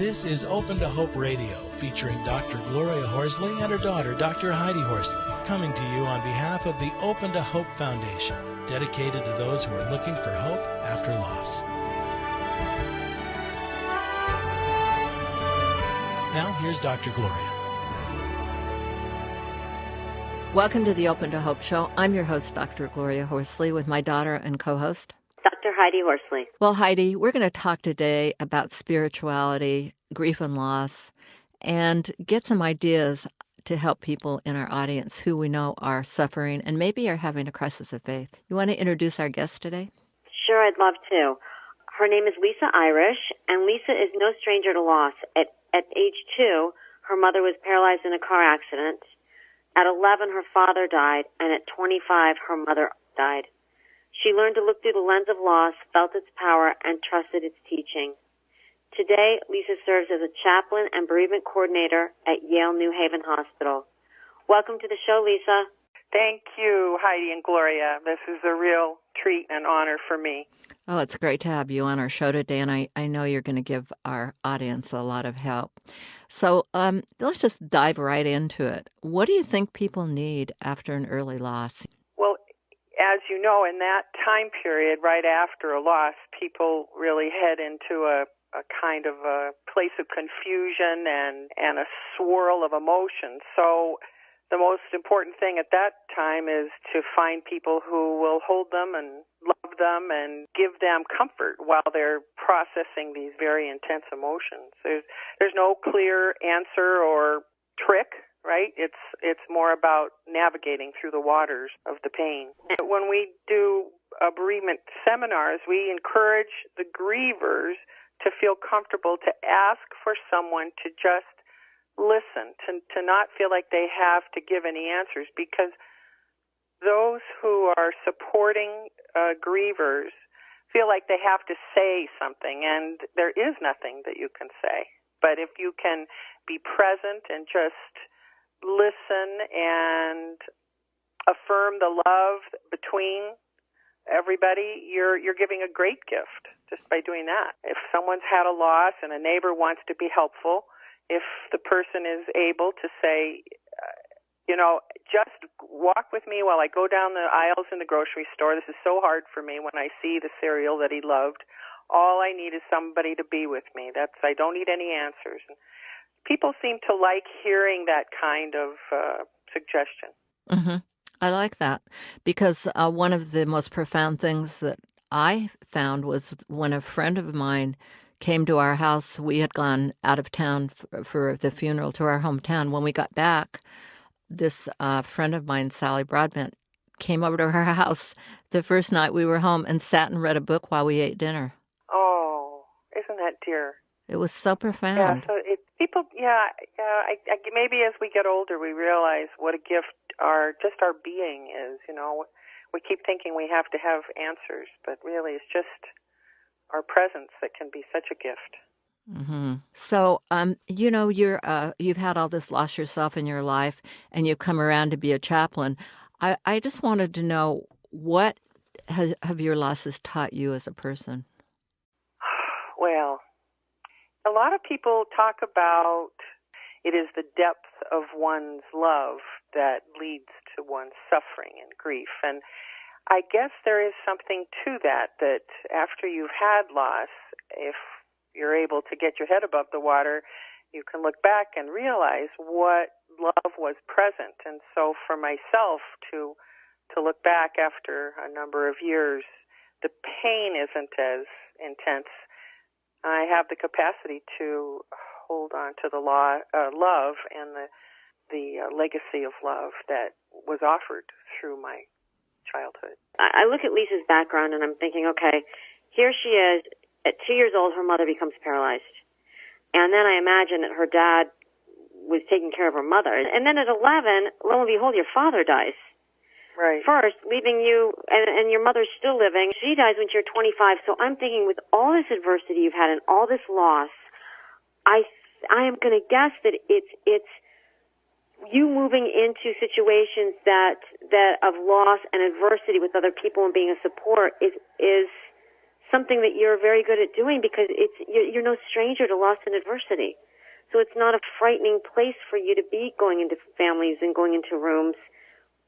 This is Open to Hope Radio, featuring Dr. Gloria Horsley and her daughter, Dr. Heidi Horsley, coming to you on behalf of the Open to Hope Foundation, dedicated to those who are looking for hope after loss. Now, here's Dr. Gloria. Welcome to the Open to Hope Show. I'm your host, Dr. Gloria Horsley, with my daughter and co-host, Dr. Heidi Horsley. Well, Heidi, we're going to talk today about spirituality, grief and loss, and get some ideas to help people in our audience who we know are suffering and maybe are having a crisis of faith. You want to introduce our guest today? Sure, I'd love to. Her name is Lisa Irish, and Lisa is no stranger to loss. At age 2, her mother was paralyzed in a car accident. At 11, her father died, and at 25, her mother died. She learned to look through the lens of loss, felt its power, and trusted its teaching. Today, Lisa serves as a chaplain and bereavement coordinator at Yale-New Haven Hospital. Welcome to the show, Lisa. Thank you, Heidi and Gloria. This is a real treat and honor for me. Oh, it's great to have you on our show today, and I know you're going to give our audience a lot of help. So let's just dive right into it. What do you think people need after an early loss? Well, as you know, in that time period, right after a loss, people really head into a kind of a place of confusion and a swirl of emotions. So the most important thing at that time is to find people who will hold them and love them and give them comfort while they're processing these very intense emotions. There's no clear answer or trick, right? It's more about navigating through the waters of the pain. When we do bereavement seminars, we encourage the grievers to feel comfortable to ask for someone to just listen, to not feel like they have to give any answers, because those who are supporting grievers feel like they have to say something, and there is nothing that you can say. But if you can be present and just listen and affirm the love between everybody, you're giving a great gift just by doing that. If someone's had a loss and a neighbor wants to be helpful, if the person is able to say, just walk with me while I go down the aisles in the grocery store. This is so hard for me when I see the cereal that he loved. All I need is somebody to be with me. I don't need any answers. And people seem to like hearing that kind of suggestion. Mm-hmm. I like that, because one of the most profound things that I found was when a friend of mine came to our house. We had gone out of town for the funeral to our hometown. When we got back, this friend of mine, Sally Broadbent, came over to her house the first night we were home and sat and read a book while we ate dinner. Oh, isn't that dear? It was so profound. Yeah, so maybe as we get older, we realize what a gift our being is. We keep thinking we have to have answers, but really it's just our presence that can be such a gift. Mm-hmm. So, you've had all this loss yourself in your life, and you've come around to be a chaplain. I just wanted to know, what have your losses taught you as a person? Well, a lot of people talk about it is the depth of one's love that leads to one's suffering and grief. And I guess there is something to that after you've had loss, if you're able to get your head above the water, you can look back and realize what love was present. And so for myself to look back after a number of years, the pain isn't as intense. I have the capacity to hold on to the love and the legacy of love that was offered through my childhood. I look at Lisa's background and I'm thinking, okay, here she is. At 2 years old, her mother becomes paralyzed. And then I imagine that her dad was taking care of her mother. And then at 11, lo and behold, your father dies. Right. First, leaving you, and your mother's still living. She dies when you're 25. So I'm thinking, with all this adversity you've had and all this loss, I am going to guess that it's you moving into situations that of loss and adversity with other people and being a support is something that you're very good at doing because you're no stranger to loss and adversity. So it's not a frightening place for you to be going into families and going into rooms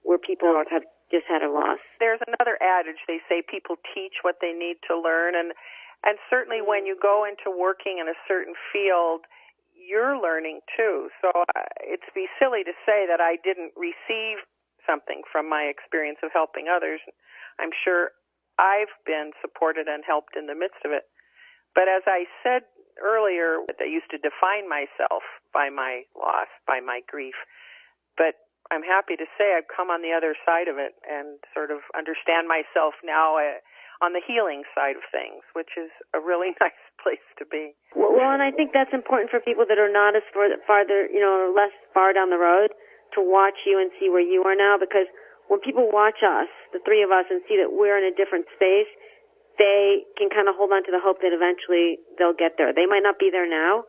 where people have just had a loss. There's another adage. They say people teach what they need to learn. And certainly when you go into working in a certain field, you're learning too. So it'd be silly to say that I didn't receive something from my experience of helping others. I'm sure I've been supported and helped in the midst of it. But as I said earlier, I used to define myself by my loss, by my grief. But I'm happy to say I've come on the other side of it and sort of understand myself now on the healing side of things, which is a really nice place to be. Well, and I think that's important for people that are not as farther, less far down the road to watch you and see where you are now, because when people watch us, the three of us, and see that we're in a different space, they can kind of hold on to the hope that eventually they'll get there. They might not be there now,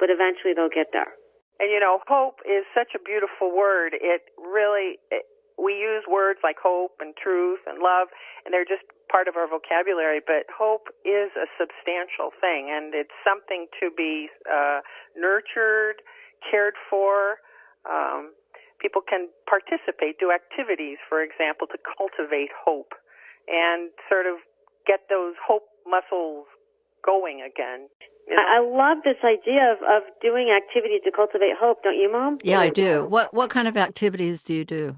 but eventually they'll get there. And, hope is such a beautiful word. We use words like hope and truth and love, and they're just part of our vocabulary, but hope is a substantial thing, and it's something to be nurtured, cared for. People can participate, do activities, for example, to cultivate hope and sort of get those hope muscles going again. I love this idea of doing activities to cultivate hope, don't you, Mom? Yeah, I do. What kind of activities do you do?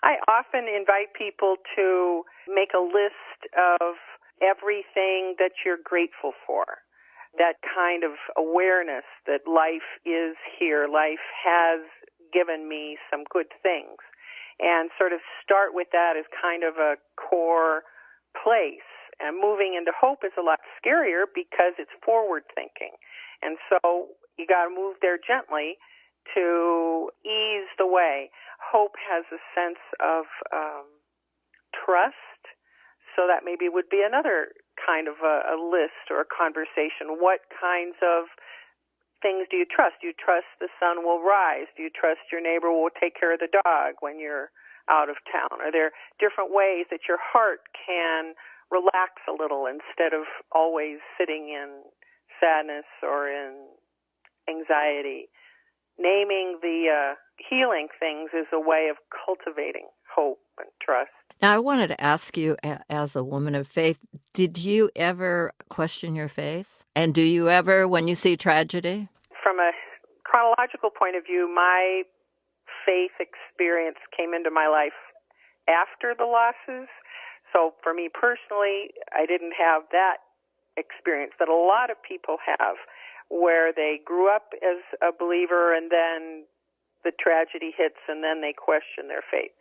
I often invite people to make a list of everything that you're grateful for, that kind of awareness that life is here, life has given me some good things, and sort of start with that as kind of a core place. And moving into hope is a lot scarier because it's forward thinking. And so you got to move there gently to ease the way. Hope has a sense of trust, so that maybe would be another kind of a list or a conversation. What kinds of things do you trust? Do you trust the sun will rise? Do you trust your neighbor will take care of the dog when you're out of town? Are there different ways that your heart can relax a little instead of always sitting in sadness or in anxiety? Naming the healing things is a way of cultivating hope and trust. Now, I wanted to ask you, as a woman of faith, did you ever question your faith? And do you ever when you see tragedy? From a chronological point of view, my faith experience came into my life after the losses. So for me personally, I didn't have that experience that a lot of people have, where they grew up as a believer and then the tragedy hits and then they question their faith.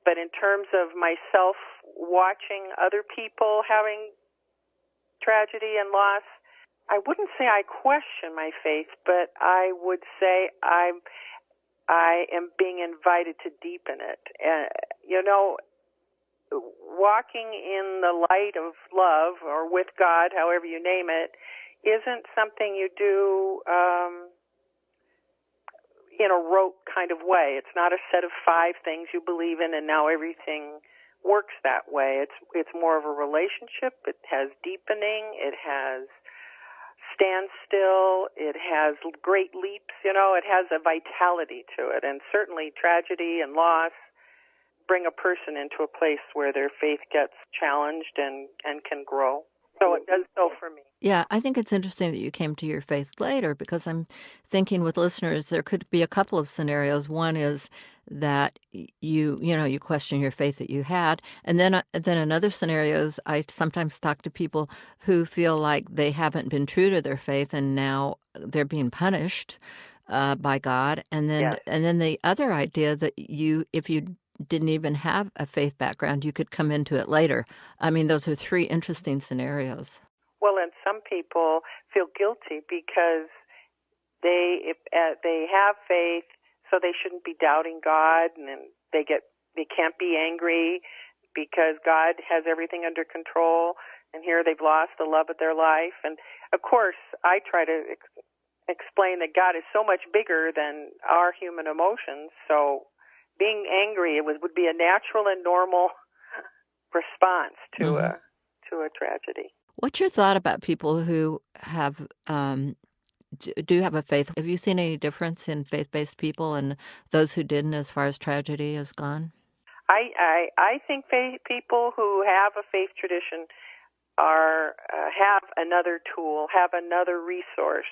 But in terms of myself watching other people having tragedy and loss, I wouldn't say I question my faith, but I would say I am being invited to deepen it. Walking in the light of love or with God, however you name it, isn't something you do in a rote kind of way. It's not a set of 5 things you believe in and now everything works that way. It's more of a relationship. It has deepening. It has standstill. It has great leaps. It has a vitality to it. And certainly tragedy and loss bring a person into a place where their faith gets challenged and can grow. So it does so for me. Yeah, I think it's interesting that you came to your faith later, because I'm thinking with listeners, there could be a couple of scenarios. One is that you question your faith that you had, and then another scenario is I sometimes talk to people who feel like they haven't been true to their faith and now they're being punished by God, and then the other idea that if you didn't even have a faith background, you could come into it later. I mean, those are 3 interesting scenarios. Well, and some people feel guilty because they have faith, so they shouldn't be doubting God, and they can't be angry because God has everything under control, and here they've lost the love of their life. And of course, I try to explain that God is so much bigger than our human emotions, so being angry would be a natural and normal response to to a tragedy. What's your thought about people who have do have a faith? Have you seen any difference in faith-based people and those who didn't as far as tragedy has gone? I think people who have a faith tradition have another tool, have another resource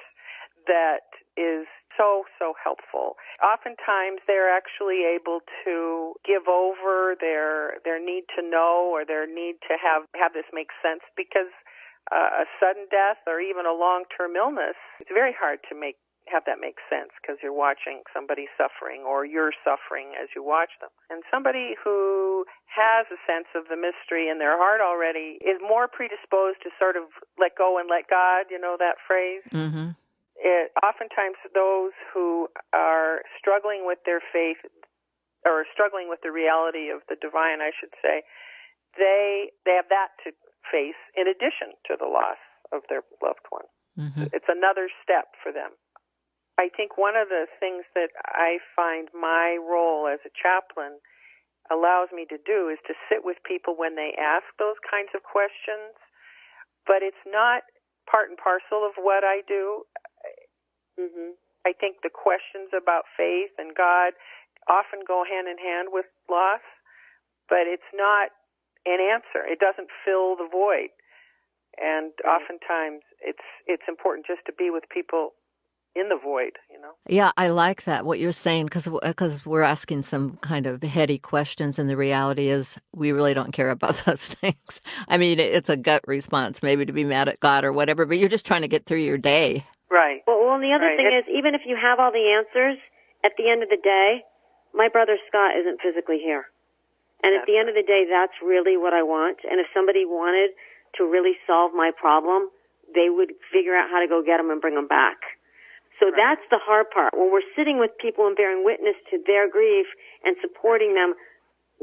that is so helpful. Oftentimes they're actually able to give over their need to know or their need to have this make sense, because a sudden death or even a long-term illness, it's very hard to have that make sense, because you're watching somebody suffering or you're suffering as you watch them. And somebody who has a sense of the mystery in their heart already is more predisposed to sort of let go and let God, you know that phrase? Mm-hmm. Oftentimes those who are struggling with their faith, or struggling with the reality of the divine, I should say, they have that to face in addition to the loss of their loved one. Mm-hmm. It's another step for them. I think one of the things that I find my role as a chaplain allows me to do is to sit with people when they ask those kinds of questions, but it's not part and parcel of what I do. Mm-hmm. I think the questions about faith and God often go hand in hand with loss, but it's not an answer. It doesn't fill the void. And oftentimes it's important just to be with people in the void, you know. Yeah, I like that, what you're saying, because we're asking some kind of heady questions, and the reality is we really don't care about those things. I mean, it's a gut response, maybe to be mad at God or whatever, but you're just trying to get through your day. Right. Well, and the other thing is, even if you have all the answers, at the end of the day, my brother Scott isn't physically here. And at the end of the day, that's really what I want. And if somebody wanted to really solve my problem, they would figure out how to go get him and bring him back. So that's the hard part. When we're sitting with people and bearing witness to their grief and supporting them,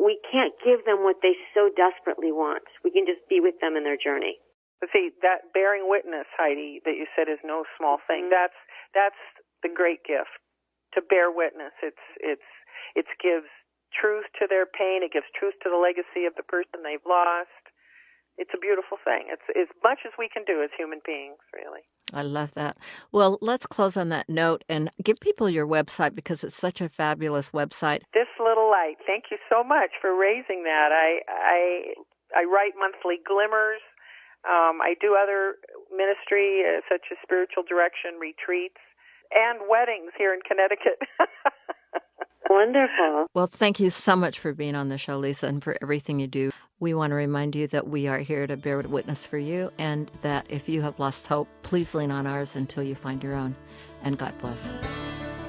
we can't give them what they so desperately want. We can just be with them in their journey. But see, that bearing witness, Heidi, that you said is no small thing. That's the great gift, to bear witness. It gives truth to their pain. It gives truth to the legacy of the person they've lost. It's a beautiful thing. It's as much as we can do as human beings, really. I love that. Well, let's close on that note and give people your website, because it's such a fabulous website. This Little Light. Thank you so much for raising that. I write monthly glimmers. I do other ministry, such as spiritual direction retreats and weddings here in Connecticut. Wonderful. Well, thank you so much for being on the show, Lisa, and for everything you do. We want to remind you that we are here to bear witness for you, and that if you have lost hope, please lean on ours until you find your own. And God bless.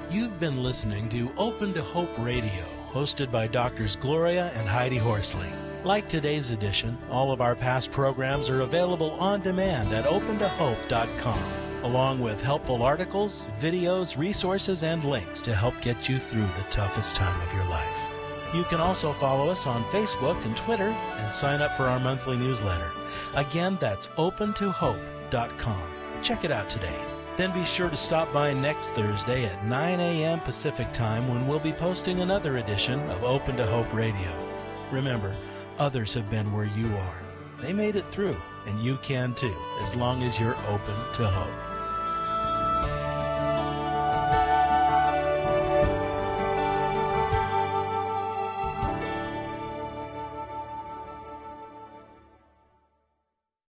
You've been listening to Open to Hope Radio, hosted by Drs. Gloria and Heidi Horsley. Like today's edition, all of our past programs are available on demand at opentohope.com, along with helpful articles, videos, resources, and links to help get you through the toughest time of your life. You can also follow us on Facebook and Twitter and sign up for our monthly newsletter. Again, that's opentohope.com. Check it out today. Then be sure to stop by next Thursday at 9 a.m. Pacific Time, when we'll be posting another edition of Open to Hope Radio. Remember, others have been where you are. They made it through, and you can too, as long as you're open to hope.